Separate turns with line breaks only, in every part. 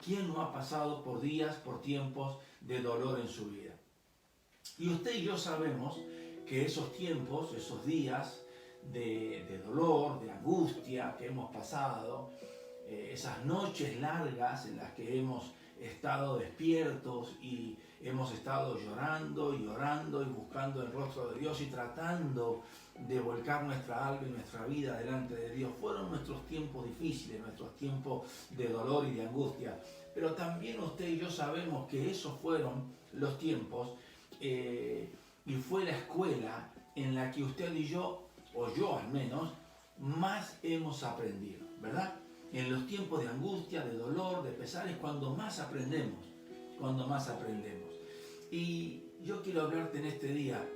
¿Quién no ha pasado por días, por tiempos de dolor en su vida? Y usted y yo sabemos que esos tiempos, esos días de dolor, de angustia que hemos pasado, esas noches largas en las que hemos estado despiertos y hemos estado llorando y orando y buscando el rostro de Dios y tratando de volcar nuestra alma y nuestra vida delante de Dios, fueron nuestros tiempos difíciles, nuestros tiempos de dolor y de angustia. Pero también usted y yo sabemos que esos fueron los tiempos y fue la escuela en la que usted y yo, o yo al menos, más hemos aprendido, ¿verdad? En los tiempos de angustia, de dolor, de pesar, es cuando más aprendemos, cuando más aprendemos. Y yo quiero hablarte en este día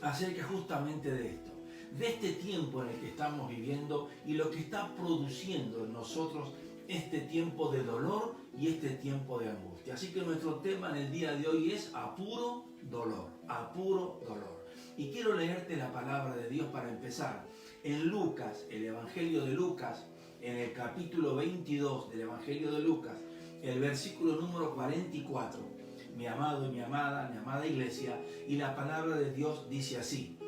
acerca justamente de esto, de este tiempo en el que estamos viviendo y lo que está produciendo en nosotros este tiempo de dolor y este tiempo de angustia. Así que nuestro tema en el día de hoy es a puro dolor, a puro dolor. Y quiero leerte la palabra de Dios para empezar. En Lucas, el Evangelio de Lucas, en el capítulo 22 del Evangelio de Lucas, el versículo número 44, mi amado y mi amada iglesia, y la palabra de Dios dice así: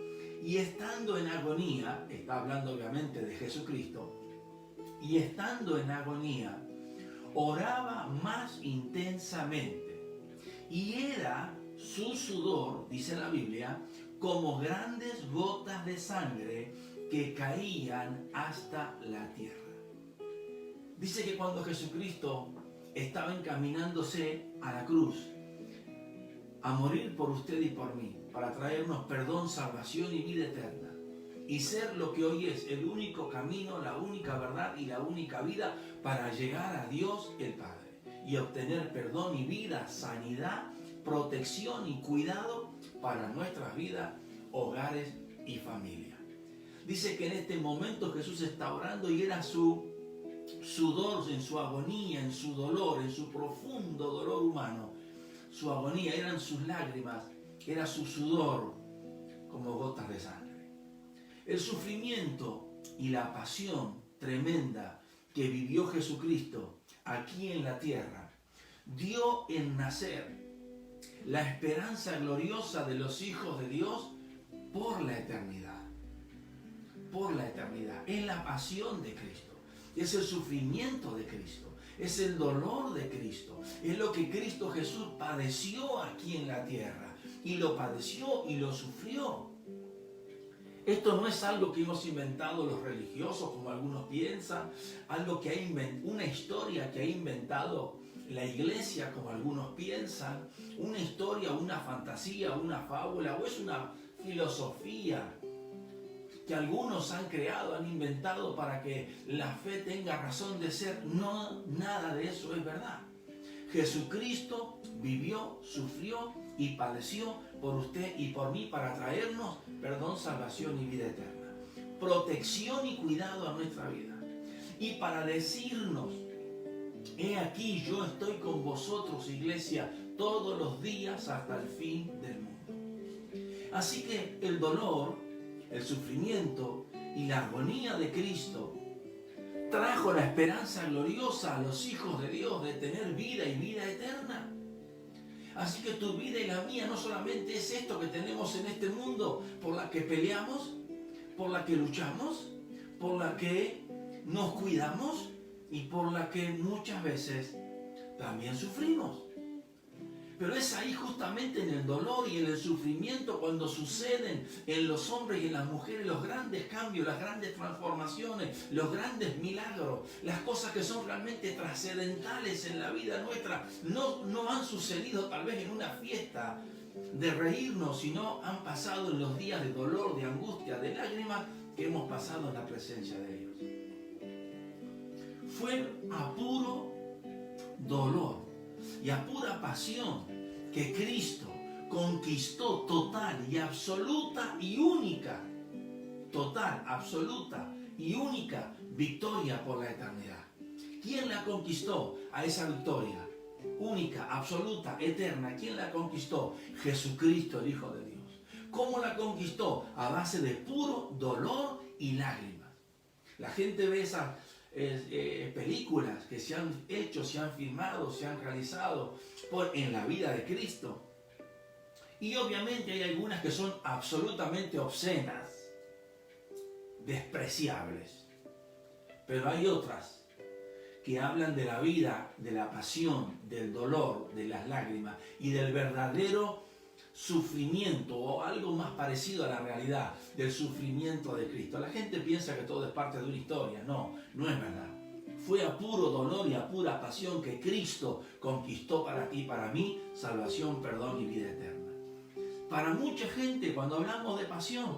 y estando en agonía, está hablando obviamente de Jesucristo, y estando en agonía, oraba más intensamente, y era su sudor, dice la Biblia, como grandes gotas de sangre que caían hasta la tierra. Dice que cuando Jesucristo estaba encaminándose a la cruz, a morir por usted y por mí, para traernos perdón, salvación y vida eterna, y ser lo que hoy es el único camino, la única verdad y la única vida para llegar a Dios el Padre y obtener perdón y vida, sanidad, protección y cuidado para nuestras vidas, hogares y familia. Dice que en este momento Jesús está orando y era su sudor, en su agonía, en su dolor, en su profundo dolor humano. Su agonía eran sus lágrimas, era su sudor como gotas de sangre. El sufrimiento y la pasión tremenda que vivió Jesucristo aquí en la tierra dio en nacer la esperanza gloriosa de los hijos de Dios por la eternidad. Por la eternidad. Es la pasión de Cristo. Es el sufrimiento de Cristo. Es el dolor de Cristo. Es lo que Cristo Jesús padeció aquí en la tierra. Y lo padeció y lo sufrió. Esto no es algo que hemos inventado los religiosos, como algunos piensan, algo que una historia que ha inventado la iglesia, como algunos piensan, una historia, una fantasía, una fábula, o es una filosofía que algunos han creado, han inventado para que la fe tenga razón de ser. No, nada de eso es verdad. Jesucristo vivió, sufrió y padeció por usted y por mí para traernos perdón, salvación y vida eterna, protección y cuidado a nuestra vida, y para decirnos: he aquí, yo estoy con vosotros, iglesia, todos los días hasta el fin del mundo. Así que el dolor, el sufrimiento y la agonía de Cristo trajo la esperanza gloriosa a los hijos de Dios de tener vida y vida eterna. Así que tu vida y la mía no solamente es esto que tenemos en este mundo, por la que peleamos, por la que luchamos, por la que nos cuidamos y por la que muchas veces también sufrimos. Pero es ahí justamente en el dolor y en el sufrimiento cuando suceden en los hombres y en las mujeres los grandes cambios, las grandes transformaciones, los grandes milagros, las cosas que son realmente trascendentales en la vida nuestra. No han sucedido tal vez en una fiesta de reírnos, sino han pasado en los días de dolor, de angustia, de lágrimas que hemos pasado en la presencia de Dios. Fue a puro dolor y a pura pasión que Cristo conquistó total y absoluta y única, total, absoluta y única victoria por la eternidad. ¿Quién la conquistó a esa victoria única, absoluta, eterna? ¿Quién la conquistó? Jesucristo, el Hijo de Dios. ¿Cómo la conquistó? A base de puro dolor y lágrimas. La gente ve esas películas que se han hecho, se han filmado, se han realizado en la vida de Cristo. Y obviamente hay algunas que son absolutamente obscenas, despreciables. Pero hay otras que hablan de la vida, de la pasión, del dolor, de las lágrimas y del verdadero sufrimiento, o algo más parecido a la realidad del sufrimiento de Cristo. La gente piensa que todo es parte de una historia. No, no es verdad. Fue a puro dolor y a pura pasión que Cristo conquistó para ti y para mí salvación, perdón y vida eterna. Para mucha gente, cuando hablamos de pasión,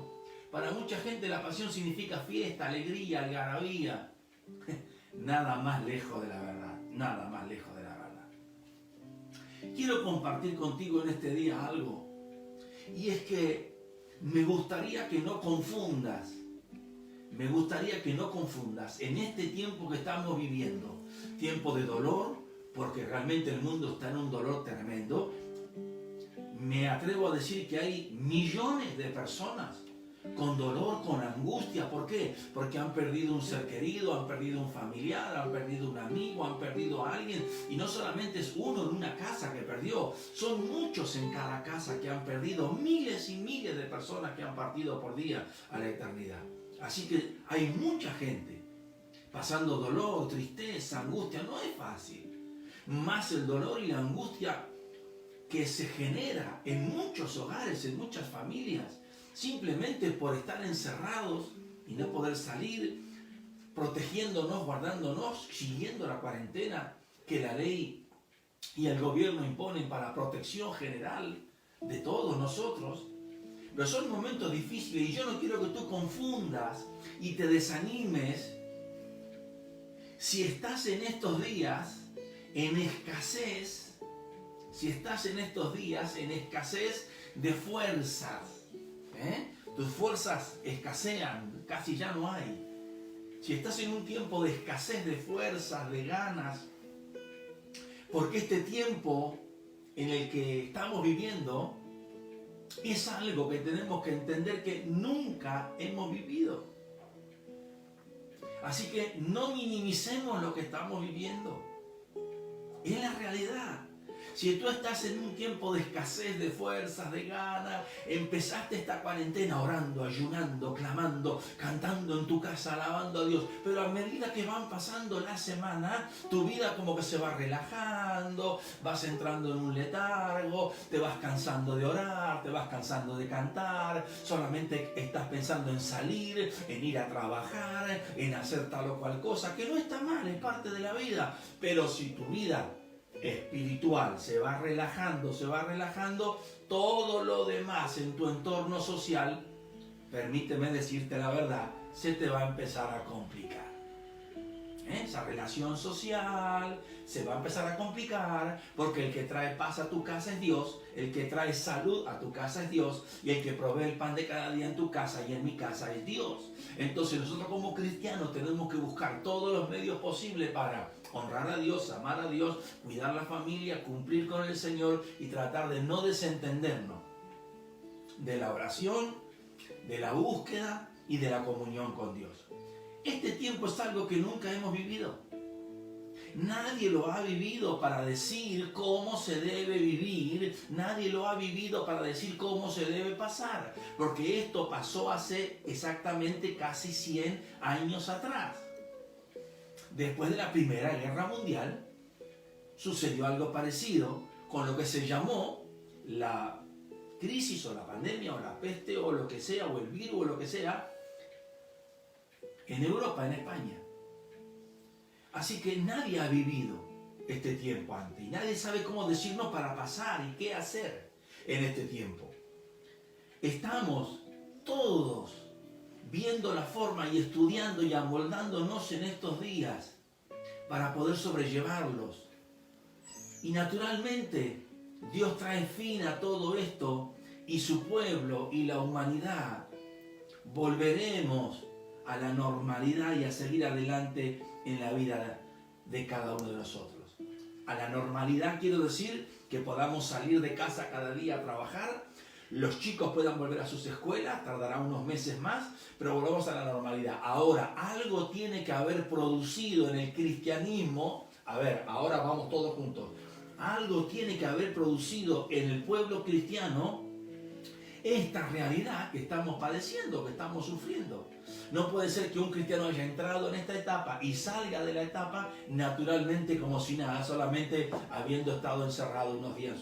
para mucha gente la pasión significa fiesta, alegría, algarabía. Nada más lejos de la verdad, nada más lejos de la verdad. Quiero compartir contigo en este día algo, y es que me gustaría que no confundas en este tiempo que estamos viviendo, tiempo de dolor, porque realmente el mundo está en un dolor tremendo. Me atrevo a decir que hay millones de personas con dolor, con angustia. ¿Por qué? Porque han perdido un ser querido, han perdido un familiar, han perdido un amigo, han perdido a alguien. Y no solamente es uno en una casa que perdió, son muchos en cada casa que han perdido, miles y miles de personas que han partido por día a la eternidad. Así que hay mucha gente pasando dolor, tristeza, angustia. No es fácil. Más el dolor y la angustia que se genera en muchos hogares, en muchas familias, simplemente por estar encerrados y no poder salir, protegiéndonos, guardándonos, siguiendo la cuarentena que la ley y el gobierno imponen para protección general de todos nosotros. Pero son momentos difíciles y yo no quiero que tú confundas y te desanimes si estás en estos días en escasez. Si estás en estos días en escasez de fuerzas, tus fuerzas escasean, casi ya no hay. Si estás en un tiempo de escasez de fuerzas, de ganas, porque este tiempo en el que estamos viviendo es algo que tenemos que entender que nunca hemos vivido. Así que no minimicemos lo que estamos viviendo. Es la realidad. Si tú estás en un tiempo de escasez de fuerzas, de ganas, empezaste esta cuarentena orando, ayunando, clamando, cantando en tu casa, alabando a Dios, pero a medida que van pasando las semanas, tu vida como que se va relajando, vas entrando en un letargo, te vas cansando de orar, te vas cansando de cantar, solamente estás pensando en salir, en ir a trabajar, en hacer tal o cual cosa, que no está mal, es parte de la vida, pero si tu vida espiritual se va relajando, todo lo demás en tu entorno social, permíteme decirte la verdad, se te va a empezar a complicar. Esa relación social se va a empezar a complicar, porque el que trae paz a tu casa es Dios, el que trae salud a tu casa es Dios, y el que provee el pan de cada día en tu casa y en mi casa es Dios. Entonces nosotros como cristianos tenemos que buscar todos los medios posibles para honrar a Dios, amar a Dios, cuidar la familia, cumplir con el Señor y tratar de no desentendernos de la oración, de la búsqueda y de la comunión con Dios. Este tiempo es algo que nunca hemos vivido. Nadie lo ha vivido para decir cómo se debe vivir, nadie lo ha vivido para decir cómo se debe pasar, porque esto pasó hace exactamente casi 100 años atrás. Después de la Primera Guerra Mundial, sucedió algo parecido con lo que se llamó la crisis o la pandemia o la peste o lo que sea, o el virus o lo que sea, en Europa, en España. Así que nadie ha vivido este tiempo antes y nadie sabe cómo decirnos para pasar y qué hacer en este tiempo. Estamos todos viendo la forma y estudiando y amoldándonos en estos días para poder sobrellevarlos. Y naturalmente Dios trae fin a todo esto y su pueblo y la humanidad volveremos a la normalidad y a seguir adelante en la vida de cada uno de nosotros. A la normalidad quiero decir que podamos salir de casa cada día a trabajar, los chicos puedan volver a sus escuelas, tardará unos meses más, pero volvamos a la normalidad. Ahora, algo tiene que haber producido en el cristianismo, a ver, ahora vamos todos juntos, algo tiene que haber producido en el pueblo cristiano esta realidad que estamos padeciendo, que estamos sufriendo. No puede ser que un cristiano haya entrado en esta etapa y salga de la etapa naturalmente como si nada, solamente habiendo estado encerrado unos días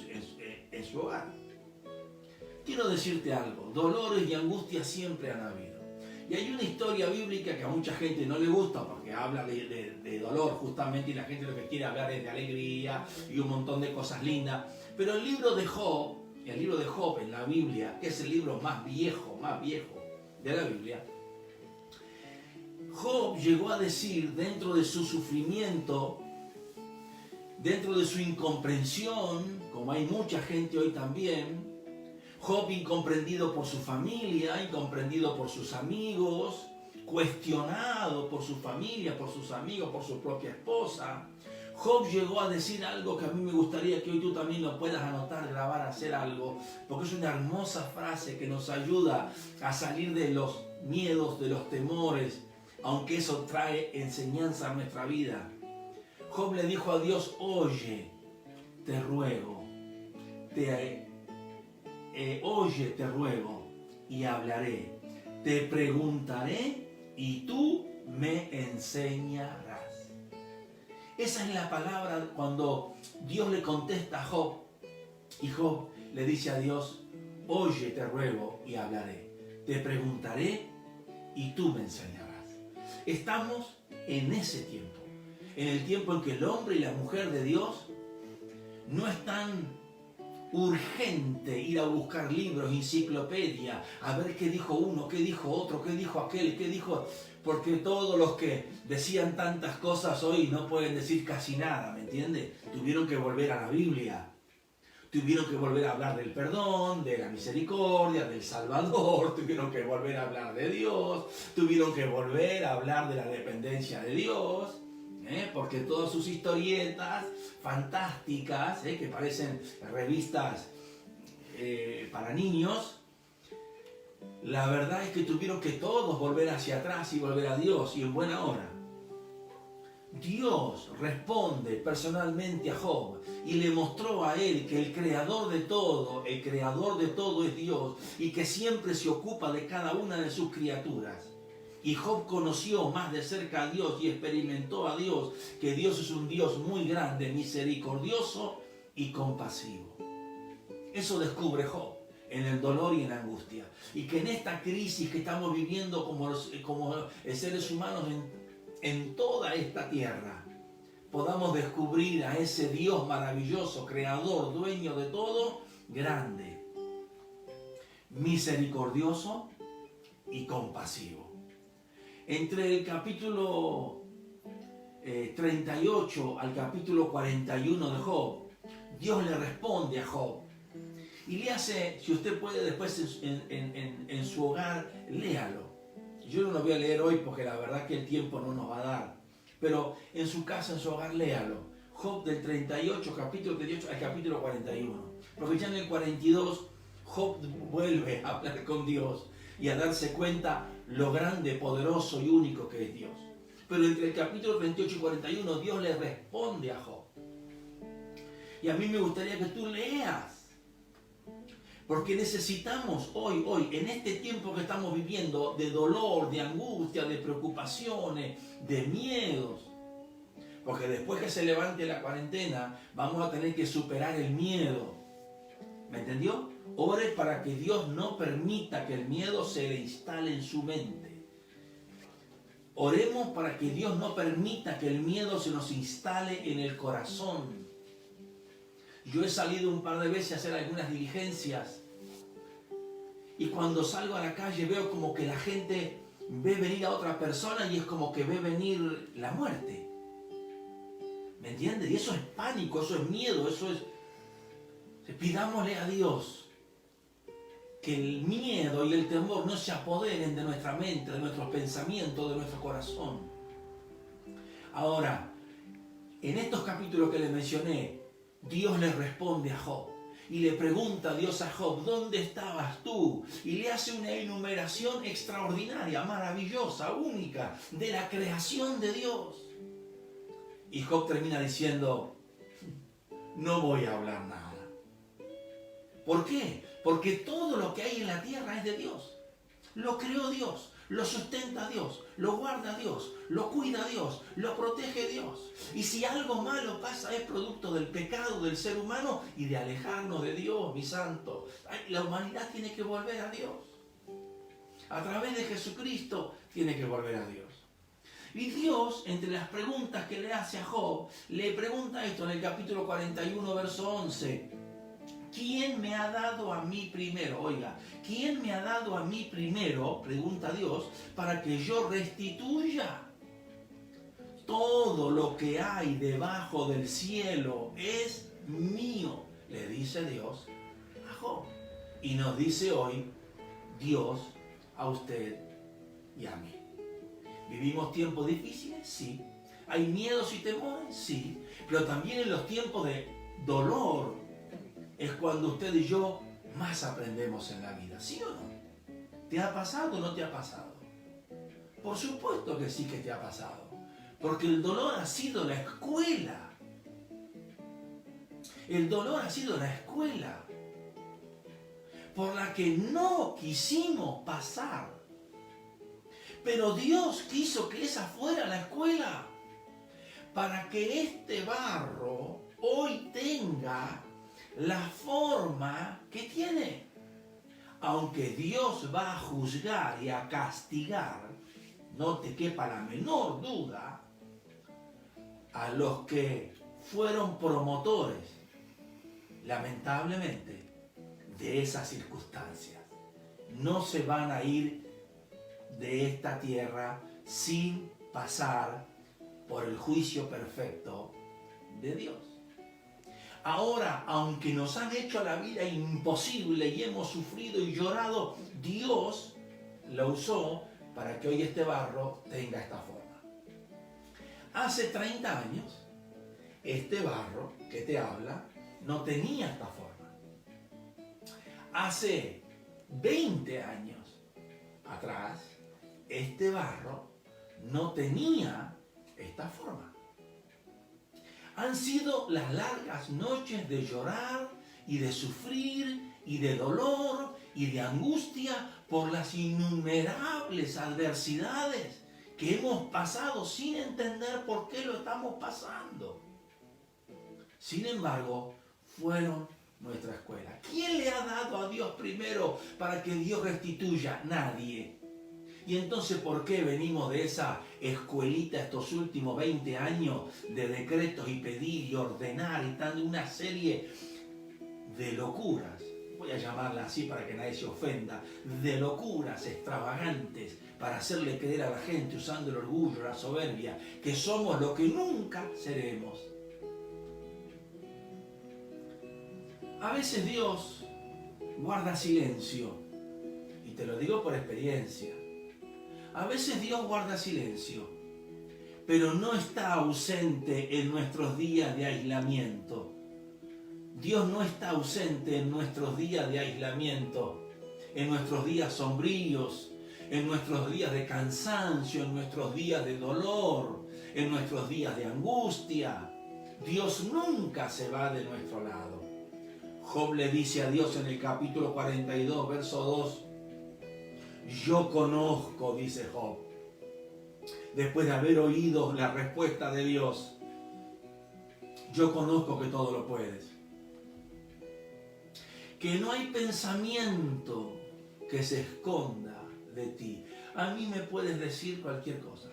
en su hogar. Quiero decirte algo, dolores y angustias siempre han habido. Y hay una historia bíblica que a mucha gente no le gusta porque habla de dolor justamente y la gente lo que quiere hablar es de alegría y un montón de cosas lindas. Pero el libro de Job en la Biblia, que es el libro más viejo de la Biblia, Job llegó a decir dentro de su sufrimiento, dentro de su incomprensión, como hay mucha gente hoy también, Job incomprendido por su familia, incomprendido por sus amigos, cuestionado por su familia, por sus amigos, por su propia esposa. Job llegó a decir algo que a mí me gustaría que hoy tú también lo puedas anotar, grabar, hacer algo, porque es una hermosa frase que nos ayuda a salir de los miedos, de los temores, aunque eso trae enseñanza a nuestra vida. Job le dijo a Dios, oye, te ruego, oye, te ruego y hablaré, te preguntaré y tú me enseñarás. Esa es la palabra cuando Dios le contesta a Job y Job le dice a Dios, oye, te ruego y hablaré, te preguntaré y tú me enseñarás. Estamos en ese tiempo, en el tiempo en que el hombre y la mujer de Dios no es tan urgente ir a buscar libros, enciclopedia, a ver qué dijo uno, qué dijo otro, qué dijo aquel, qué dijo... Porque todos los que decían tantas cosas hoy no pueden decir casi nada, ¿me entiendes? Tuvieron que volver a la Biblia. Tuvieron que volver a hablar del perdón, de la misericordia, del Salvador. Tuvieron que volver a hablar de Dios. Tuvieron que volver a hablar de la dependencia de Dios. Porque todas sus historietas fantásticas, que parecen revistas para niños, la verdad es que tuvieron que todos volver hacia atrás y volver a Dios, y en buena hora. Dios responde personalmente a Job y le mostró a él que el creador de todo es Dios y que siempre se ocupa de cada una de sus criaturas. Y Job conoció más de cerca a Dios y experimentó a Dios, que Dios es un Dios muy grande, misericordioso y compasivo. Eso descubre Job en el dolor y en la angustia. Y que en esta crisis que estamos viviendo como seres humanos en toda esta tierra, podamos descubrir a ese Dios maravilloso, creador, dueño de todo, grande, misericordioso y compasivo. Entre el capítulo 38 al capítulo 41 de Job, Dios le responde a Job y le hace, si usted puede después en su hogar, léalo. Yo no lo voy a leer hoy porque la verdad que el tiempo no nos va a dar, pero en su casa, en su hogar, léalo. Job del 38, capítulo 38 al capítulo 41. Porque ya en el 42 Job vuelve a hablar con Dios y a darse cuenta lo grande, poderoso y único que es Dios. Pero entre el capítulo 38 y 41 Dios le responde a Job. Y a mí me gustaría que tú leas. Porque necesitamos hoy, en este tiempo que estamos viviendo, de dolor, de angustia, de preocupaciones, de miedos. Porque después que se levante la cuarentena, vamos a tener que superar el miedo. ¿Me entendió? Ore para que Dios no permita que el miedo se le instale en su mente. Oremos para que Dios no permita que el miedo se nos instale en el corazón. Yo he salido un par de veces a hacer algunas diligencias y cuando salgo a la calle veo como que la gente ve venir a otra persona y es como que ve venir la muerte. ¿Me entiendes? Y eso es pánico, eso es miedo, eso es... Pidámosle a Dios que el miedo y el temor no se apoderen de nuestra mente, de nuestros pensamientos, de nuestro corazón. Ahora, en estos capítulos que les mencioné, Dios le responde a Job y le pregunta a Dios a Job, ¿dónde estabas tú? Y le hace una enumeración extraordinaria, maravillosa, única, de la creación de Dios. Y Job termina diciendo, no voy a hablar nada. ¿Por qué? Porque todo lo que hay en la tierra es de Dios. Lo creó Dios, lo sustenta Dios, lo guarda Dios, lo cuida Dios, lo protege Dios. Y si algo malo pasa es producto del pecado del ser humano y de alejarnos de Dios, mi santo. La humanidad tiene que volver a Dios. A través de Jesucristo tiene que volver a Dios. Y Dios, entre las preguntas que le hace a Job, le pregunta esto en el capítulo 41, verso 11. ¿Quién me ha dado a mí primero? Oiga, ¿quién me ha dado a mí primero? Pregunta Dios, para que yo restituya. Todo lo que hay debajo del cielo es mío, le dice Dios a Job. Y nos dice hoy Dios a usted y a mí. ¿Vivimos tiempos difíciles? Sí. ¿Hay miedos y temores? Sí. Pero también en los tiempos de dolor es cuando usted y yo más aprendemos en la vida. ¿Sí o no? ¿Te ha pasado o no te ha pasado? Por supuesto que sí que te ha pasado. Porque el dolor ha sido la escuela. El dolor ha sido la escuela por la que no quisimos pasar. Pero Dios quiso que esa fuera la escuela para que este barro hoy tenga la forma que tiene. Aunque Dios va a juzgar y a castigar, no te quepa la menor duda, a los que fueron promotores, lamentablemente, de esas circunstancias. No se van a ir de esta tierra sin pasar por el juicio perfecto de Dios. Ahora, aunque nos han hecho la vida imposible y hemos sufrido y llorado, Dios lo usó para que hoy este barro tenga esta forma. Hace 30 años, este barro que te habla no tenía esta forma. Hace 20 años atrás, este barro no tenía esta forma. Han sido las largas noches de llorar y de sufrir y de dolor y de angustia por las innumerables adversidades que hemos pasado sin entender por qué lo estamos pasando. Sin embargo, fueron nuestra escuela. ¿Quién le ha dado a Dios primero para que Dios restituya? Nadie. Y entonces, ¿por qué venimos de esa escuelita estos últimos 20 años de decretos y pedir y ordenar y dando una serie de locuras? Voy a llamarla así para que nadie se ofenda, de locuras extravagantes para hacerle creer a la gente usando el orgullo, la soberbia, que somos lo que nunca seremos. A veces Dios guarda silencio, y te lo digo por experiencia. A veces Dios guarda silencio, pero no está ausente en nuestros días de aislamiento. Dios no está ausente en nuestros días de aislamiento, en nuestros días sombríos, en nuestros días de cansancio, en nuestros días de dolor, en nuestros días de angustia. Dios nunca se va de nuestro lado. Job le dice a Dios en el capítulo 42, verso 2, yo conozco, dice Job, después de haber oído la respuesta de Dios, yo conozco que todo lo puedes. Que no hay pensamiento que se esconda de ti. A mí me puedes decir cualquier cosa,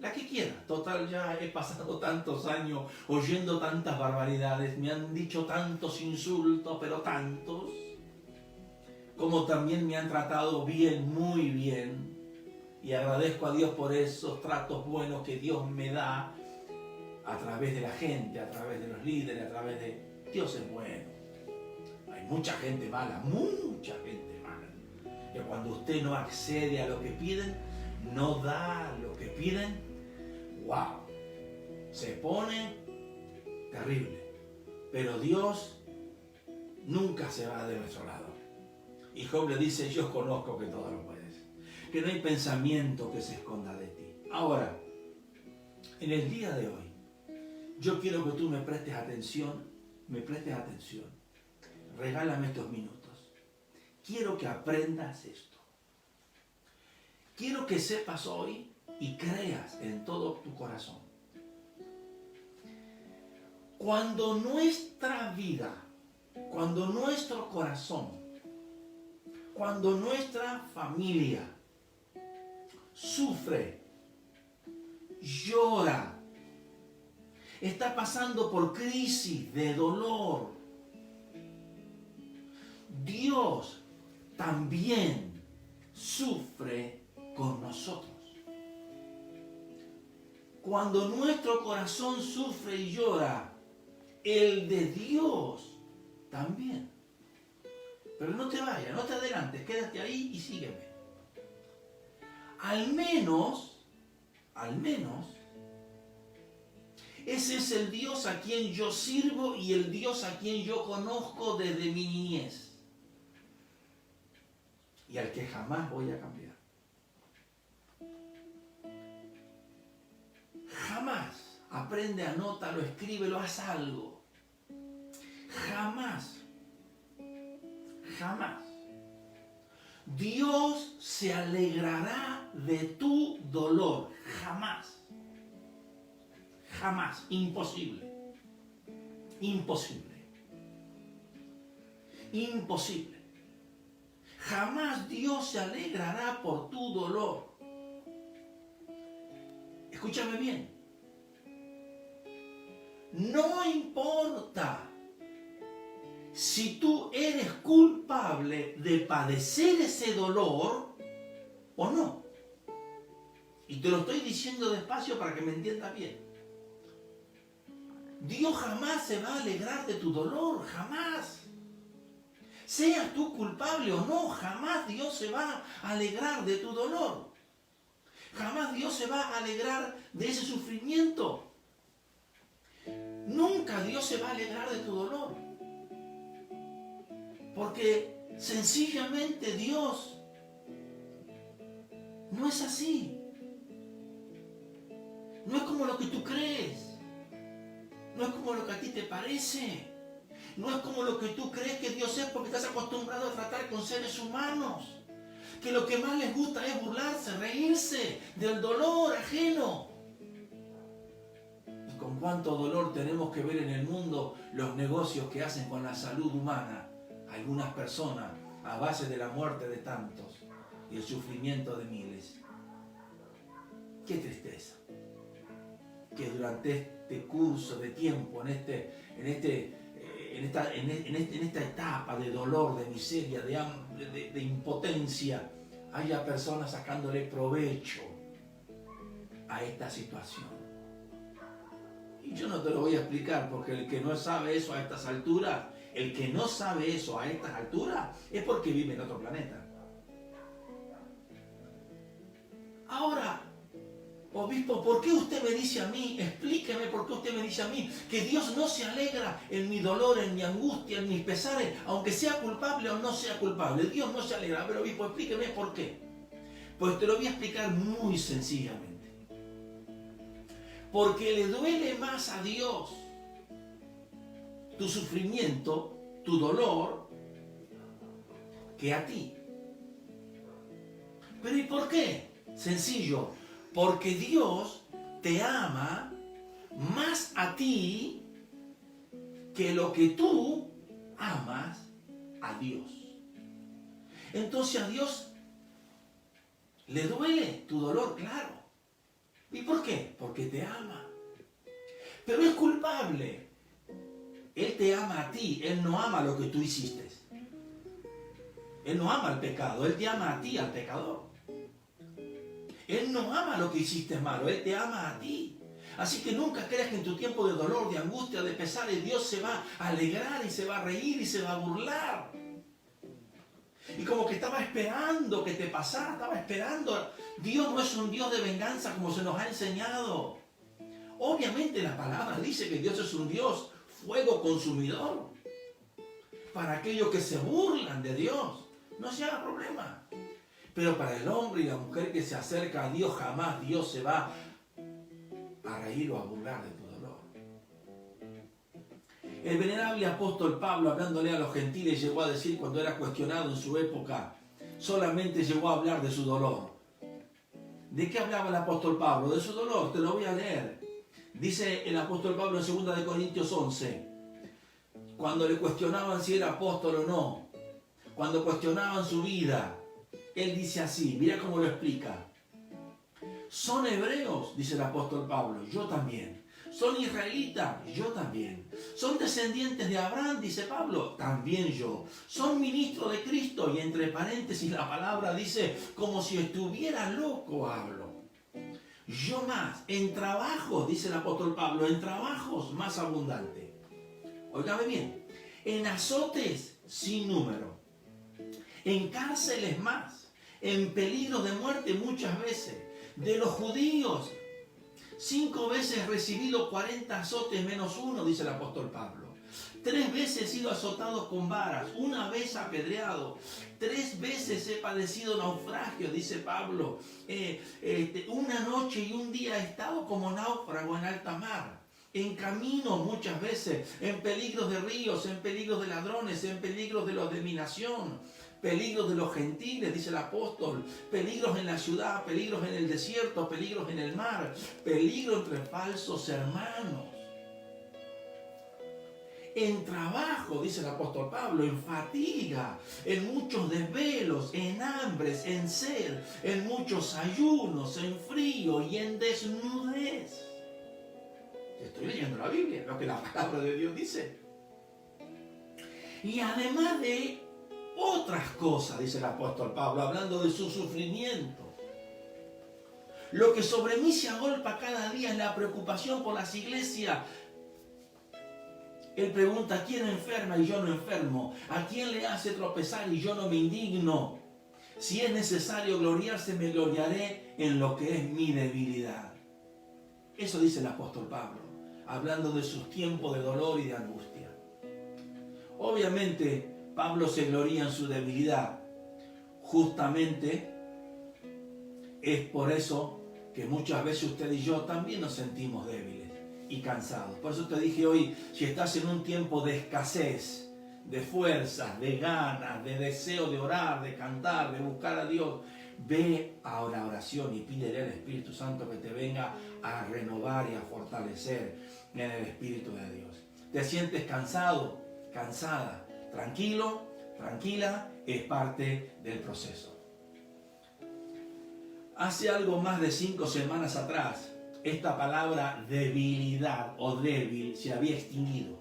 la que quieras. Total, ya he pasado tantos años oyendo tantas barbaridades, me han dicho tantos insultos, pero tantos, como también me han tratado bien, muy bien, y agradezco a Dios por esos tratos buenos que Dios me da a través de la gente, a través de los líderes, a través de... Dios es bueno. Hay mucha gente mala, que cuando usted no accede a lo que piden, no da lo que piden, ¡wow! Se pone terrible. Pero Dios nunca se va de nuestro lado. Y Job le dice, yo conozco que todo lo puedes, que no hay pensamiento que se esconda de ti. Ahora, en el día de hoy, yo quiero que tú me prestes atención. Regálame estos minutos. Quiero que aprendas esto. Quiero que sepas hoy y creas en todo tu corazón. Cuando nuestra vida, cuando nuestro corazón, cuando nuestra familia sufre, llora, está pasando por crisis de dolor, Dios también sufre con nosotros. Cuando nuestro corazón sufre y llora, el de Dios también. Pero no te vayas, no te adelantes, quédate ahí y sígueme. Al menos, ese es el Dios a quien yo sirvo y el Dios a quien yo conozco desde mi niñez. Y al que jamás voy a cambiar. Jamás. Aprende, anótalo, escríbelo, haz algo. Jamás. Dios se alegrará de tu dolor. Jamás. Imposible. Jamás Dios se alegrará por tu dolor. Escúchame bien. No importa si tú eres culpable de padecer ese dolor o no. Y te lo estoy diciendo despacio para que me entiendas bien. Dios jamás se va a alegrar de tu dolor, jamás. Seas tú culpable o no, jamás Dios se va a alegrar de tu dolor. Jamás Dios se va a alegrar de ese sufrimiento. Nunca Dios se va a alegrar de tu dolor. Porque sencillamente Dios no es así. No es como lo que tú crees. No es como lo que a ti te parece. No es como lo que tú crees que Dios es porque estás acostumbrado a tratar con seres humanos. Que lo que más les gusta es burlarse, reírse del dolor ajeno. Y con cuánto dolor tenemos que ver en el mundo los negocios que hacen con la salud humana algunas personas a base de la muerte de tantos y el sufrimiento de miles. Qué tristeza que durante este curso de tiempo, en esta etapa de dolor, de miseria, de hambre, de impotencia, haya personas sacándole provecho a esta situación. Y yo no te lo voy a explicar, porque el que no sabe eso a estas alturas, es porque vive en otro planeta. Ahora, obispo, ¿por qué usted me dice a mí? Explíqueme por qué usted me dice a mí que Dios no se alegra en mi dolor, en mi angustia, en mis pesares, aunque sea culpable o no sea culpable. Dios no se alegra. Pero obispo, explíqueme por qué. Pues te lo voy a explicar muy sencillamente. Porque le duele más a Dios tu sufrimiento, tu dolor, que a ti. ¿Pero y por qué? Sencillo. Porque Dios te ama más a ti que lo que tú amas a Dios. Entonces a Dios le duele tu dolor, claro. ¿Y por qué? Porque te ama. Pero es culpable. Él te ama a ti, Él no ama lo que tú hiciste. Él no ama el pecado, Él te ama a ti, al pecador. Él no ama lo que hiciste malo, Él te ama a ti. Así que nunca creas que en tu tiempo de dolor, de angustia, de pesar, Dios se va a alegrar y se va a reír y se va a burlar. Y como que estaba esperando que te pasara, estaba esperando. Dios no es un Dios de venganza como se nos ha enseñado. Obviamente la palabra dice que Dios es un Dios fuego consumidor. para aquellos que se burlan de Dios, no se haga problema. Pero para el hombre y la mujer que se acerca a Dios, jamás Dios se va a reír o a burlar de tu dolor. El venerable apóstol Pablo, hablándole a los gentiles, llegó a decir, cuando era cuestionado en su época, solamente llegó a hablar de su dolor. ¿De qué hablaba el apóstol Pablo? De su dolor, te lo voy a leer. Dice el apóstol Pablo en 2 Corintios 11, cuando le cuestionaban si era apóstol o no, cuando cuestionaban su vida, él dice así, mira cómo lo explica. Son hebreos, dice el apóstol Pablo, yo también. Son israelitas, yo también. Son descendientes de Abraham, dice Pablo, también yo. Son ministros de Cristo, y entre paréntesis la palabra dice, como si estuviera loco hablo. Yo más, en trabajos, dice el apóstol Pablo, en trabajos más abundante. Óigame bien, en azotes sin número, en cárceles más, en peligro de muerte muchas veces. De los judíos, 5 veces recibido 40 azotes menos 1, dice el apóstol Pablo. 3 veces he sido azotado con varas, 1 vez apedreado, 3 veces he padecido naufragio, dice Pablo. 1 noche y 1 día he estado como náufrago en alta mar. En camino muchas veces, en peligros de ríos, en peligros de ladrones, en peligros de los de mi nación, peligros de los gentiles, dice el apóstol, peligros en la ciudad, peligros en el desierto, peligros en el mar, peligro entre falsos hermanos. En trabajo, dice el apóstol Pablo, en fatiga, en muchos desvelos, en hambres, en sed, en muchos ayunos, en frío y en desnudez. Estoy leyendo la Biblia, lo que la palabra de Dios dice. Y además de otras cosas, dice el apóstol Pablo, hablando de su sufrimiento. Lo que sobre mí se agolpa cada día es la preocupación por las iglesias. Él pregunta, ¿a quién enferma y yo no enfermo? ¿A quién le hace tropezar y yo no me indigno? Si es necesario gloriarse, me gloriaré en lo que es mi debilidad. Eso dice el apóstol Pablo, hablando de sus tiempos de dolor y de angustia. Obviamente, Pablo se gloría en su debilidad. Justamente es por eso que muchas veces usted y yo también nos sentimos débiles y cansados. Por eso te dije hoy, si estás en un tiempo de escasez, de fuerzas, de ganas, de deseo de orar, de cantar, de buscar a Dios, ve a la oración y pídele al Espíritu Santo que te venga a renovar y a fortalecer en el Espíritu de Dios. ¿Te sientes cansado, cansada? Tranquilo, tranquila, es parte del proceso. Hace algo más de 5 semanas atrás, esta palabra debilidad o débil se había extinguido.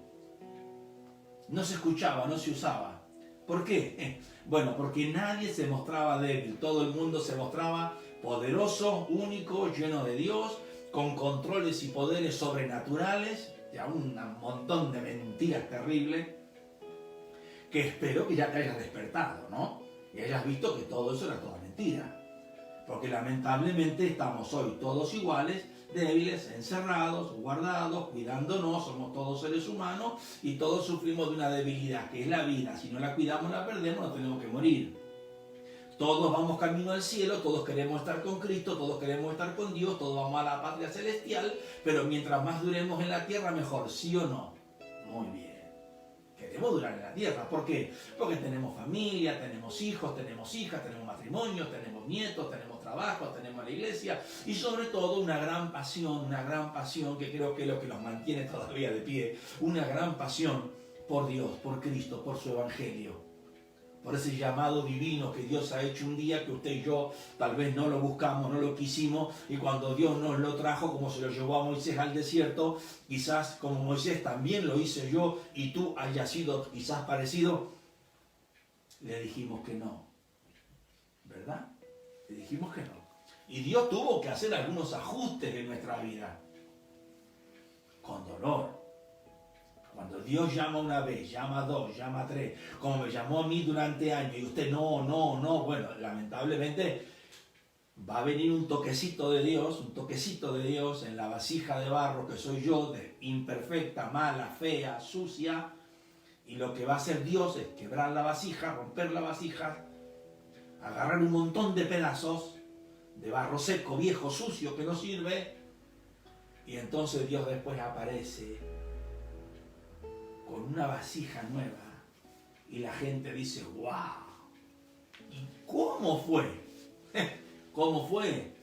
No se escuchaba, no se usaba. ¿Por qué? Bueno, porque nadie se mostraba débil. Todo el mundo se mostraba poderoso, único, lleno de Dios, con controles y poderes sobrenaturales. Ya un montón de mentiras terribles, que espero que ya te hayas despertado, ¿no? Y hayas visto que todo eso era toda mentira. Porque lamentablemente estamos hoy todos iguales, débiles, encerrados, guardados, cuidándonos, somos todos seres humanos y todos sufrimos de una debilidad que es la vida. Si no la cuidamos, la perdemos, nos tenemos que morir. Todos vamos camino al cielo, todos queremos estar con Cristo, todos queremos estar con Dios, todos vamos a la patria celestial, pero mientras más duremos en la tierra, mejor, ¿sí o no? Muy bien. Queremos durar en la tierra. ¿Por qué? Porque tenemos familia, tenemos hijos, tenemos hijas, tenemos matrimonios, tenemos nietos, tenemos trabajo, tenemos la iglesia y sobre todo una gran pasión que creo que es lo que nos mantiene todavía de pie, una gran pasión por Dios, por Cristo, por su evangelio, por ese llamado divino que Dios ha hecho un día que usted y yo tal vez no lo buscamos, no lo quisimos, y cuando Dios nos lo trajo, como se lo llevó a Moisés al desierto, quizás como Moisés también lo hice yo y tú hayas sido quizás parecido, le dijimos que no, ¿verdad? Le dijimos que no. Y Dios tuvo que hacer algunos ajustes en nuestra vida, con dolor. Cuando Dios llama una vez, llama 2, llama 3, como me llamó a mí durante años y usted no, bueno, lamentablemente va a venir un toquecito de Dios en la vasija de barro que soy yo, de imperfecta, mala, fea, sucia, Y lo que va a hacer Dios es quebrar la vasija, romper la vasija, agarrar un montón de pedazos de barro seco, viejo, sucio, que no sirve. Y entonces Dios después aparece con una vasija nueva. Y la gente dice, ¡wow! ¿Y cómo fue? ¿Cómo fue?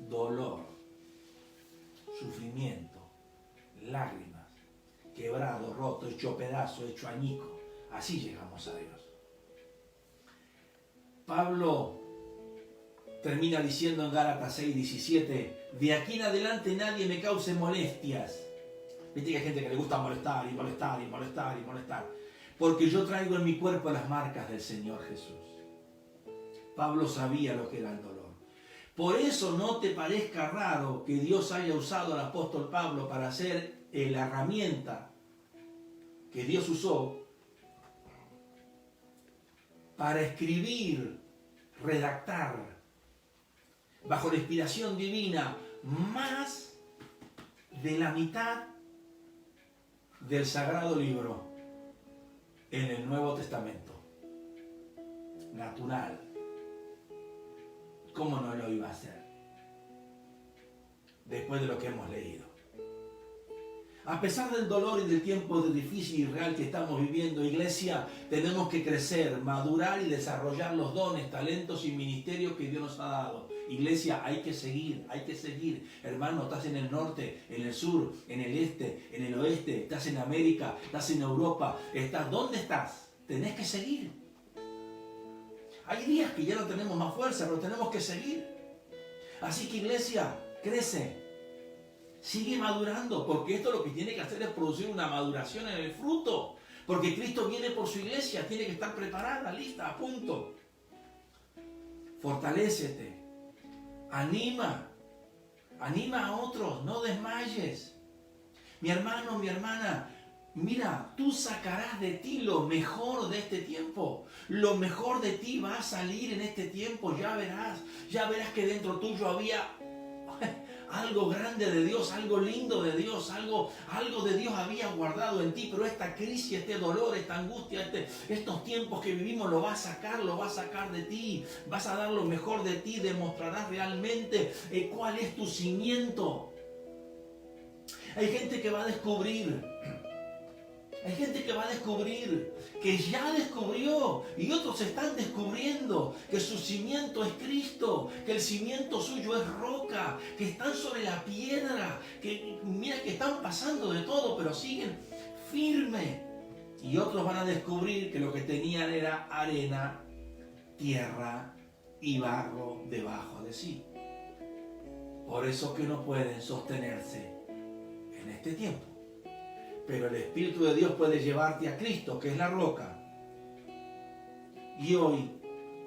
Dolor, sufrimiento, lágrimas, quebrado, roto, hecho pedazo, hecho añico. Así llegamos a Dios. Pablo termina diciendo en Gálatas 6:17, de aquí en adelante nadie me cause molestias. Viste que hay gente que le gusta molestar y molestar y molestar y molestar. Porque yo traigo en mi cuerpo las marcas del Señor Jesús. Pablo sabía lo que era el dolor. Por eso no te parezca raro que Dios haya usado al apóstol Pablo para hacer la herramienta que Dios usó para escribir, redactar, bajo la inspiración divina, más de la mitad del Sagrado Libro en el Nuevo Testamento. Natural. ¿Cómo no lo iba a hacer? Después de lo que hemos leído. A pesar del dolor y del tiempo difícil y real que estamos viviendo, iglesia, tenemos que crecer, madurar y desarrollar los dones, talentos y ministerios que Dios nos ha dado. Iglesia, hay que seguir, hay que seguir. Hermano, estás en el norte, en el sur, en el este, en el oeste, estás en América, estás en Europa, ¿dónde estás? Tenés que seguir. Hay días que ya no tenemos más fuerza, pero tenemos que seguir. Así que iglesia, crece. Sigue madurando, porque esto lo que tiene que hacer es producir una maduración en el fruto. Porque Cristo viene por su iglesia, tiene que estar preparada, lista, a punto. Fortalécete, anima a otros, no desmayes. Mi hermano, mi hermana, mira, tú sacarás de ti lo mejor de este tiempo. Lo mejor de ti va a salir en este tiempo, ya verás que dentro tuyo había algo grande de Dios, algo lindo de Dios, algo de Dios había guardado en ti, pero esta crisis, este dolor, esta angustia, estos tiempos que vivimos lo va a sacar de ti, vas a dar lo mejor de ti, demostrarás realmente cuál es tu cimiento. Hay gente que va a descubrir que ya descubrió y otros están descubriendo que su cimiento es Cristo, que el cimiento suyo es roca, que están sobre la piedra, que mira que están pasando de todo, pero siguen firmes. Y otros van a descubrir que lo que tenían era arena, tierra y barro debajo de sí. Por eso que no pueden sostenerse en este tiempo. Pero el Espíritu de Dios puede llevarte a Cristo, que es la roca. Y hoy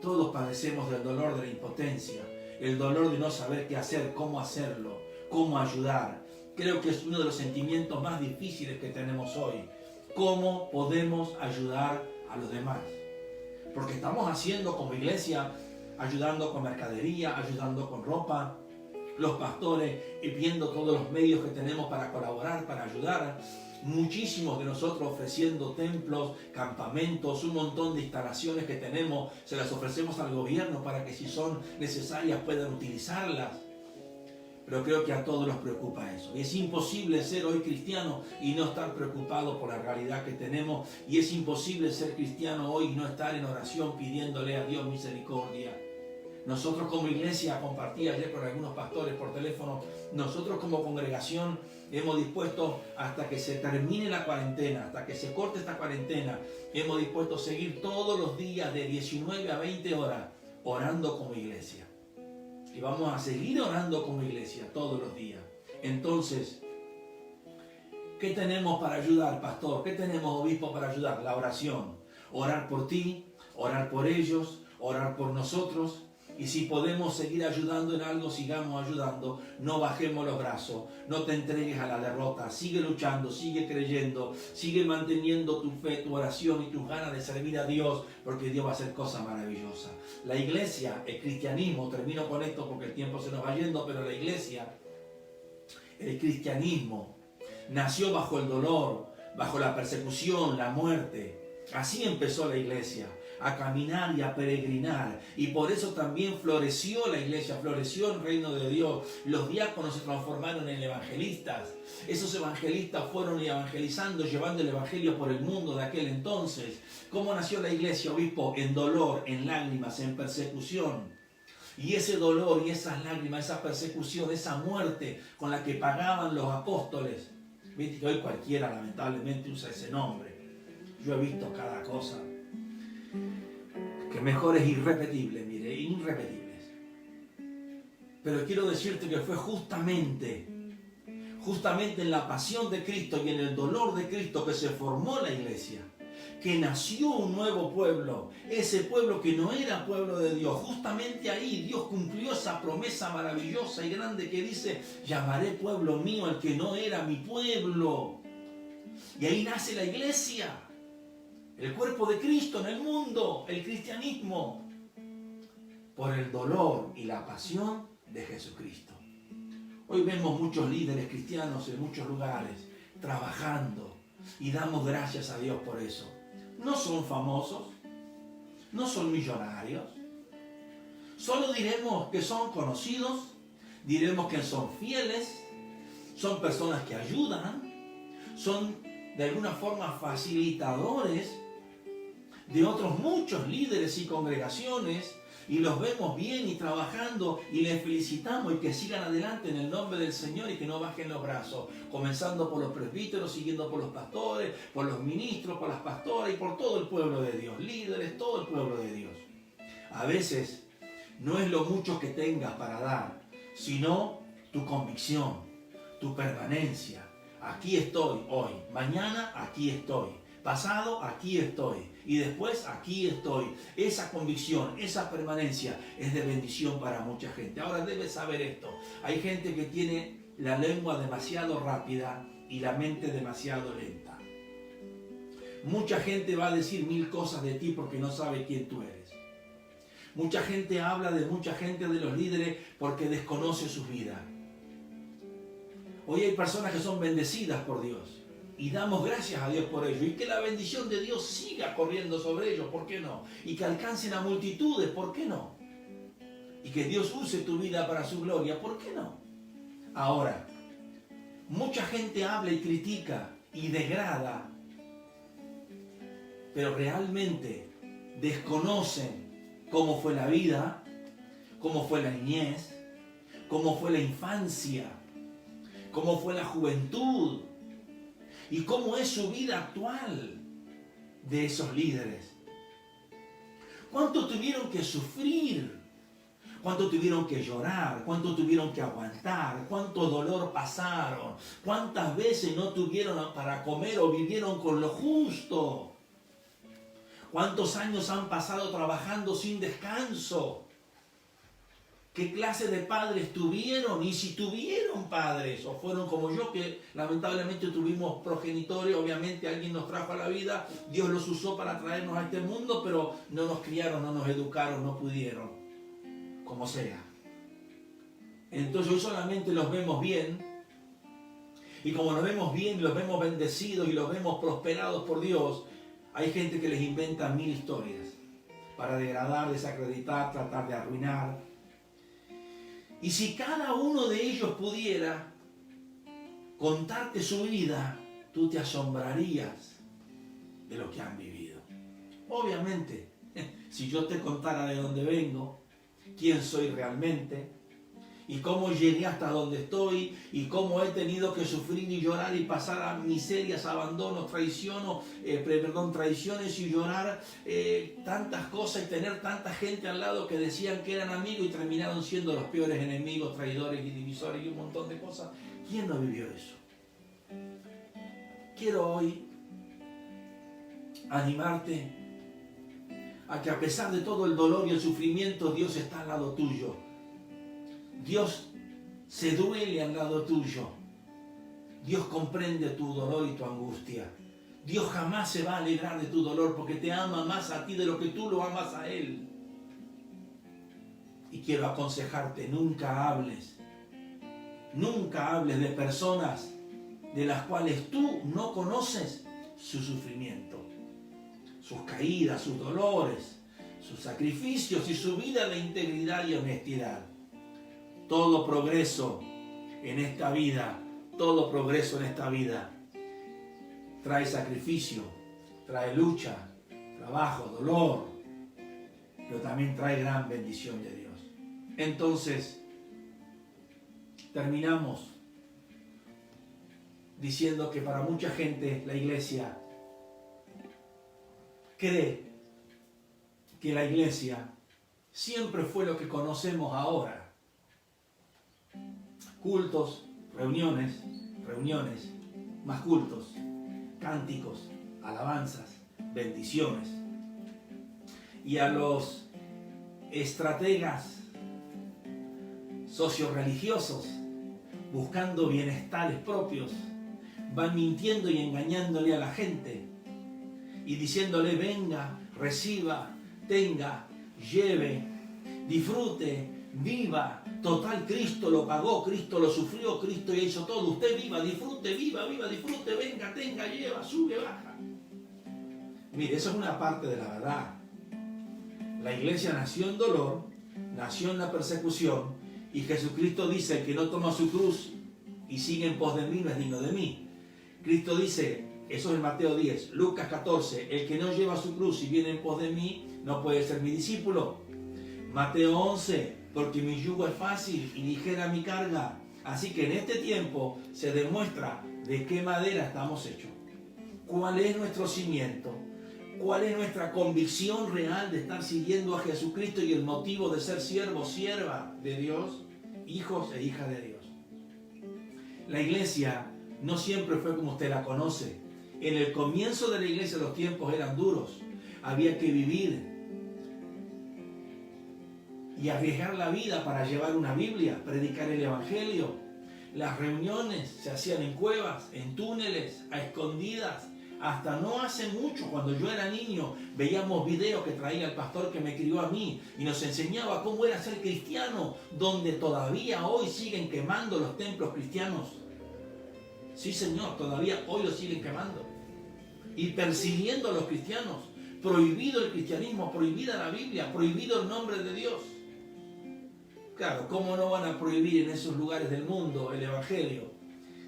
todos padecemos del dolor de la impotencia, el dolor de no saber qué hacer, cómo hacerlo, cómo ayudar. Creo que es uno de los sentimientos más difíciles que tenemos hoy. ¿Cómo podemos ayudar a los demás? Porque estamos haciendo como iglesia, ayudando con mercadería, ayudando con ropa, los pastores y viendo todos los medios que tenemos para colaborar, para ayudar. Muchísimos de nosotros ofreciendo templos, campamentos, un montón de instalaciones que tenemos, se las ofrecemos al gobierno para que si son necesarias puedan utilizarlas. Pero creo que a todos nos preocupa eso. Y es imposible ser hoy cristiano y no estar preocupado por la realidad que tenemos. Y es imposible ser cristiano hoy y no estar en oración pidiéndole a Dios misericordia. Nosotros como iglesia, compartí ayer con algunos pastores por teléfono, nosotros como congregación hemos dispuesto hasta que se termine la cuarentena, hasta que se corte esta cuarentena, hemos dispuesto a seguir todos los días de 19 a 20 horas orando como iglesia. Y vamos a seguir orando como iglesia todos los días. Entonces, ¿qué tenemos para ayudar, pastor? ¿Qué tenemos, obispo, para ayudar? La oración. Orar por ti, orar por ellos, orar por nosotros. Y si podemos seguir ayudando en algo, sigamos ayudando. No bajemos los brazos, no te entregues a la derrota. Sigue luchando, sigue creyendo, sigue manteniendo tu fe, tu oración y tus ganas de servir a Dios, porque Dios va a hacer cosas maravillosas. La iglesia, el cristianismo, termino con esto porque el tiempo se nos va yendo, pero la iglesia, el cristianismo, nació bajo el dolor, bajo la persecución, la muerte. Así empezó la iglesia, a caminar y a peregrinar. Y por eso también floreció la iglesia, floreció el reino de Dios. Los diáconos se transformaron en evangelistas. Esos evangelistas fueron evangelizando, llevando el evangelio por el mundo de aquel entonces. ¿Cómo nació la iglesia, obispo? En dolor, en lágrimas, en persecución. Y ese dolor y esas lágrimas, esa persecución, esa muerte con la que pagaban los apóstoles. Viste que hoy cualquiera lamentablemente usa ese nombre. Yo he visto cada cosa que mejor es irrepetible, mire, irrepetibles. Pero quiero decirte que fue justamente en la pasión de Cristo y en el dolor de Cristo que se formó la iglesia, que nació un nuevo pueblo, ese pueblo que no era pueblo de Dios. Justamente ahí Dios cumplió esa promesa maravillosa y grande que dice: llamaré pueblo mío al que no era mi pueblo. Y ahí nace la iglesia, el cuerpo de Cristo en el mundo, el cristianismo, por el dolor y la pasión de Jesucristo. Hoy vemos muchos líderes cristianos en muchos lugares trabajando y damos gracias a Dios por eso. No son famosos, no son millonarios, solo diremos que son conocidos, diremos que son fieles, son personas que ayudan, son de alguna forma facilitadores de otros muchos líderes y congregaciones, y los vemos bien y trabajando y les felicitamos y que sigan adelante en el nombre del Señor y que no bajen los brazos, comenzando por los presbíteros, siguiendo por los pastores, por los ministros, por las pastoras y por todo el pueblo de Dios, líderes, todo el pueblo de Dios. A veces no es lo mucho que tengas para dar, sino tu convicción, tu permanencia. Aquí estoy hoy, mañana aquí estoy, pasado aquí estoy. Y después aquí estoy. Esa convicción, esa permanencia es de bendición para mucha gente. Ahora debes saber esto. Hay gente que tiene la lengua demasiado rápida y la mente demasiado lenta. Mucha gente va a decir mil cosas de ti porque no sabe quién tú eres. Mucha gente habla de mucha gente de los líderes porque desconoce sus vidas. Hoy hay personas que son bendecidas por Dios. Y damos gracias a Dios por ello. Y que la bendición de Dios siga corriendo sobre ellos, ¿por qué no? Y que alcancen a multitudes, ¿por qué no? Y que Dios use tu vida para su gloria, ¿por qué no? Ahora, mucha gente habla y critica y degrada, pero realmente desconocen cómo fue la vida, cómo fue la niñez, cómo fue la infancia, cómo fue la juventud, y cómo es su vida actual de esos líderes. ¿Cuánto tuvieron que sufrir? ¿Cuánto tuvieron que llorar? ¿Cuánto tuvieron que aguantar? ¿Cuánto dolor pasaron? ¿Cuántas veces no tuvieron para comer o vivieron con lo justo? ¿Cuántos años han pasado trabajando sin descanso? ¿Qué clase de padres tuvieron? Y si tuvieron padres, o fueron como yo, que lamentablemente tuvimos progenitores, obviamente alguien nos trajo a la vida, Dios los usó para traernos a este mundo, pero no nos criaron, no nos educaron, no pudieron, como sea. Entonces hoy solamente los vemos bien, y como los vemos bien, los vemos bendecidos y los vemos prosperados por Dios, hay gente que les inventa mil historias para degradar, desacreditar, tratar de arruinar. Y si cada uno de ellos pudiera contarte su vida, tú te asombrarías de lo que han vivido. Obviamente, si yo te contara de dónde vengo, quién soy realmente, y cómo llegué hasta donde estoy, y cómo he tenido que sufrir y llorar y pasar a miserias, abandonos, traiciones y llorar tantas cosas y tener tanta gente al lado que decían que eran amigos y terminaron siendo los peores enemigos, traidores y divisores y un montón de cosas. ¿Quién no vivió eso? Quiero hoy animarte a que a pesar de todo el dolor y el sufrimiento, Dios está al lado tuyo. Dios se duele al lado tuyo. Dios comprende tu dolor y tu angustia. Dios jamás se va a alegrar de tu dolor porque te ama más a ti de lo que tú lo amas a Él. Y quiero aconsejarte, nunca hables de personas de las cuales tú no conoces su sufrimiento, sus caídas, sus dolores, sus sacrificios y su vida de integridad y honestidad. Todo progreso en esta vida, todo progreso en esta vida trae sacrificio, trae lucha, trabajo, dolor, pero también trae gran bendición de Dios. Entonces, terminamos diciendo que para mucha gente la iglesia cree que la iglesia siempre fue lo que conocemos ahora. Cultos, reuniones, más cultos, cánticos, alabanzas, bendiciones. Y a los estrategas socioreligiosos buscando bienestares propios, van mintiendo y engañándole a la gente y diciéndole: venga, reciba, tenga, lleve, disfrute, viva. Total, Cristo lo pagó, Cristo lo sufrió, Cristo hizo todo. Usted viva, disfrute, viva, disfrute, venga, tenga, lleva, sube, baja. Mire, eso es una parte de la verdad. La iglesia nació en dolor, nació en la persecución, y Jesucristo dice: el que no toma su cruz y sigue en pos de mí no es digno de mí. Cristo dice, eso es en Mateo 10, Lucas 14, el que no lleva su cruz y viene en pos de mí no puede ser mi discípulo. Mateo 11, porque mi yugo es fácil y ligera mi carga. Así que en este tiempo se demuestra de qué madera estamos hechos, cuál es nuestro cimiento, cuál es nuestra convicción real de estar siguiendo a Jesucristo y el motivo de ser siervo, sierva de Dios, hijos e hijas de Dios. La iglesia no siempre fue como usted la conoce. En el comienzo de la iglesia los tiempos eran duros. Había que vivir y arriesgar la vida para llevar una Biblia, predicar el Evangelio. Las reuniones se hacían en cuevas, en túneles, a escondidas. Hasta no hace mucho, cuando yo era niño, veíamos videos que traía el pastor que me crió a mí y nos enseñaba cómo era ser cristiano, donde todavía hoy siguen quemando los templos cristianos. Sí, Señor, todavía hoy los siguen quemando y persiguiendo a los cristianos. Prohibido el cristianismo, prohibida la Biblia, prohibido el nombre de Dios. Claro, ¿cómo no van a prohibir en esos lugares del mundo el Evangelio?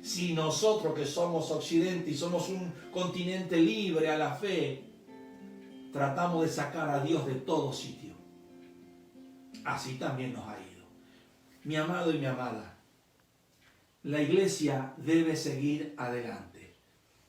Si nosotros, que somos Occidente y somos un continente libre a la fe, tratamos de sacar a Dios de todo sitio. Así también nos ha ido. Mi amado y mi amada, la iglesia debe seguir adelante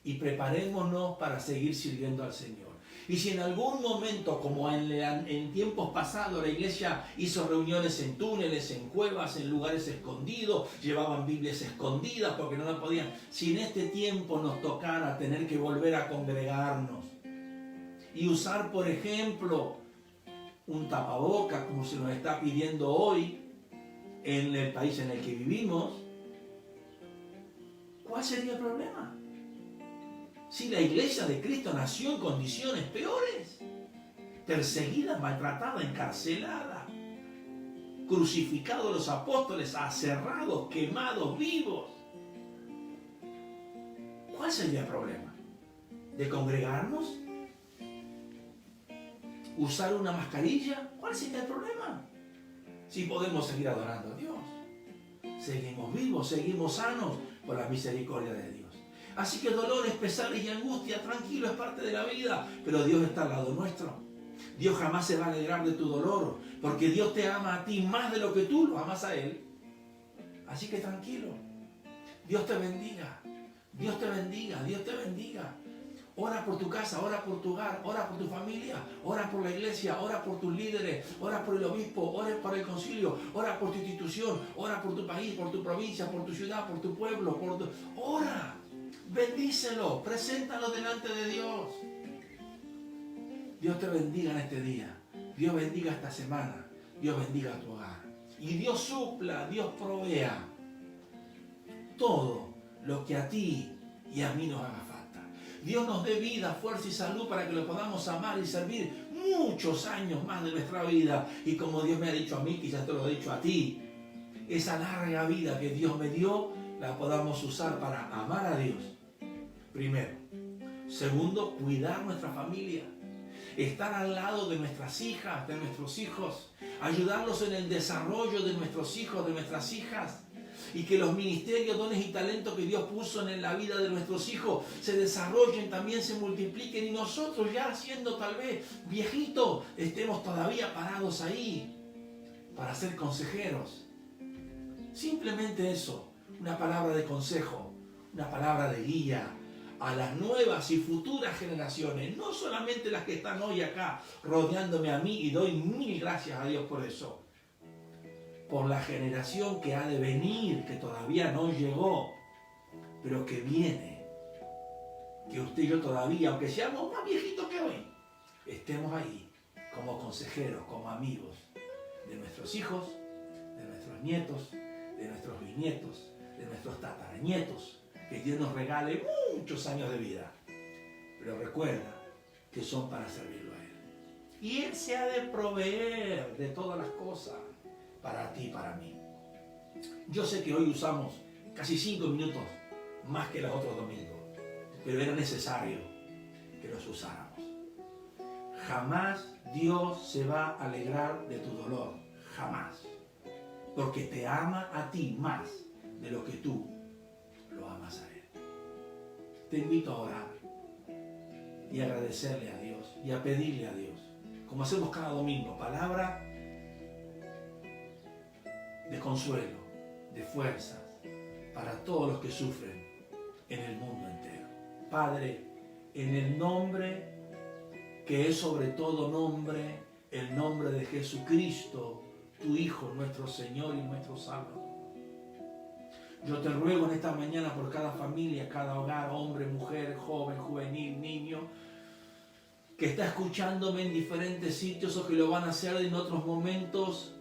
y preparémonos para seguir sirviendo al Señor. Y si en algún momento, como en tiempos pasados, la iglesia hizo reuniones en túneles, en cuevas, en lugares escondidos, llevaban Biblias escondidas porque no la podían. Si en este tiempo nos tocara tener que volver a congregarnos y usar, por ejemplo, un tapabocas, como se nos está pidiendo hoy en el país en el que vivimos, ¿cuál sería el problema? Si la iglesia de Cristo nació en condiciones peores, perseguida, maltratada, encarcelada, crucificados los apóstoles, aserrados, quemados, vivos, ¿cuál sería el problema? ¿De congregarnos? ¿Usar una mascarilla? ¿Cuál sería el problema? Si podemos seguir adorando a Dios, seguimos vivos, seguimos sanos por la misericordia de Dios. Así que dolores, pesares y angustia, tranquilo, es parte de la vida, pero Dios está al lado nuestro. Dios jamás se va a alegrar de tu dolor, porque Dios te ama a ti más de lo que tú lo amas a Él. Así que tranquilo. Dios te bendiga. Dios te bendiga. Dios te bendiga. Ora por tu casa, ora por tu hogar, ora por tu familia, ora por la iglesia, ora por tus líderes, ora por el obispo, ora por el concilio, ora por tu institución, ora por tu país, por tu provincia, por tu ciudad, por tu pueblo, ora. Bendícelo, preséntalo delante de Dios. Dios te bendiga en este día. Dios bendiga esta semana. Dios bendiga tu hogar. Y Dios supla, Dios provea todo lo que a ti y a mí nos haga falta. Dios nos dé vida, fuerza y salud para que lo podamos amar y servir muchos años más de nuestra vida. Y como Dios me ha dicho a mí, quizás te lo he dicho a ti, esa larga vida que Dios me dio, la podamos usar para amar a Dios. Primero. Segundo, cuidar nuestra familia. estar al lado de nuestras hijas, de nuestros hijos, ayudarlos en el desarrollo de nuestros hijos, de nuestras hijas, y que los ministerios, dones y talentos que Dios puso en la vida de nuestros hijos se desarrollen, también se multipliquen, y nosotros ya siendo tal vez viejitos, estemos todavía parados ahí para ser consejeros. Simplemente eso, una palabra de consejo, una palabra de guía a las nuevas y futuras generaciones, no solamente las que están hoy acá rodeándome a mí, y doy mil gracias a Dios por eso, por la generación que ha de venir, que todavía no llegó, pero que viene, que usted y yo todavía, aunque seamos más viejitos que hoy, estemos ahí como consejeros, como amigos de nuestros hijos, de nuestros nietos, de nuestros bisnietos, de nuestros tataranietos, que Dios nos regale muchos años de vida. Pero recuerda que son para servirlo a Él. Y Él se ha de proveer de todas las cosas para ti y para mí. Yo sé que hoy usamos casi 5 minutos más que los otros domingos, pero era necesario que los usáramos. Jamás Dios se va a alegrar de tu dolor, jamás, porque te ama a ti más de lo que tú lo amas a Él. Te invito a orar y a agradecerle a Dios y a pedirle a Dios, como hacemos cada domingo, palabra de consuelo, de fuerzas para todos los que sufren en el mundo entero. Padre, en el nombre que es sobre todo nombre, el nombre de Jesucristo, tu Hijo, nuestro Señor y nuestro Salvador. Yo te ruego en esta mañana por cada familia, cada hogar, hombre, mujer, joven, juvenil, niño, que está escuchándome en diferentes sitios o que lo van a hacer en otros momentos,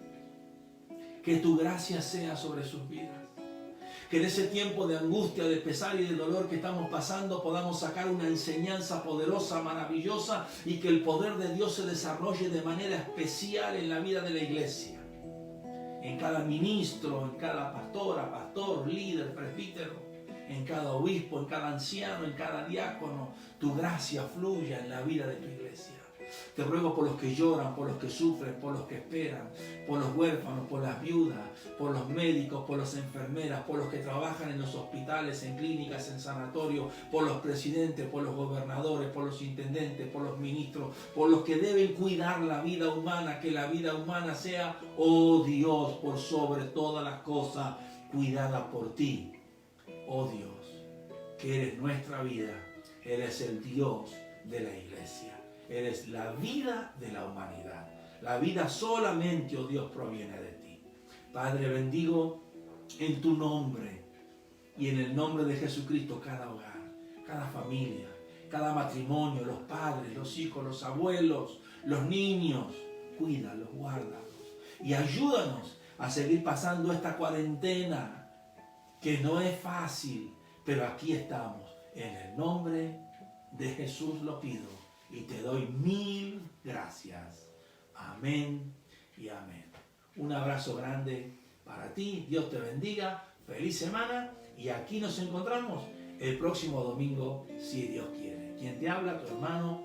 que tu gracia sea sobre sus vidas. Que en ese tiempo de angustia, de pesar y de dolor que estamos pasando podamos sacar una enseñanza poderosa, maravillosa, y que el poder de Dios se desarrolle de manera especial en la vida de la iglesia. En cada ministro, en cada pastora, pastor, líder, presbítero, en cada obispo, en cada anciano, en cada diácono, tu gracia fluya en la vida de tu iglesia. Te ruego por los que lloran, por los que sufren, por los que esperan, por los huérfanos, por las viudas, por los médicos, por las enfermeras, por los que trabajan en los hospitales, en clínicas, en sanatorios, por los presidentes, por los gobernadores, por los intendentes, por los ministros, por los que deben cuidar la vida humana, que la vida humana sea, oh Dios, por sobre todas las cosas, cuidada por ti. Oh Dios, que eres nuestra vida, eres el Dios de la iglesia. Eres la vida de la humanidad. La vida solamente, oh Dios, proviene de ti. Padre, bendigo en tu nombre y en el nombre de Jesucristo cada hogar, cada familia, cada matrimonio, los padres, los hijos, los abuelos, los niños. Cuídalos, guárdalos y ayúdanos a seguir pasando esta cuarentena que no es fácil, pero aquí estamos. En el nombre de Jesús lo pido. Y te doy mil gracias. Amén y amén. Un abrazo grande para ti. Dios te bendiga. Feliz semana. Y aquí nos encontramos el próximo domingo, si Dios quiere. Quien te habla, tu hermano,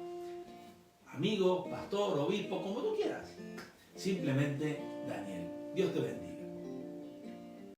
amigo, pastor, obispo, como tú quieras. Simplemente Daniel. Dios te bendiga.